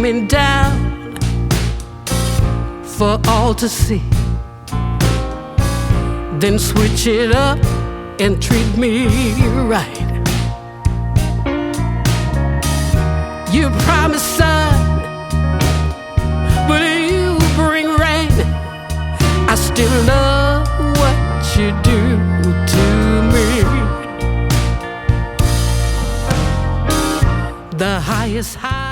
Me down for all to see, then switch it up and treat me right. You promised sun, but you bring rain. I still love what you do to me. The highest high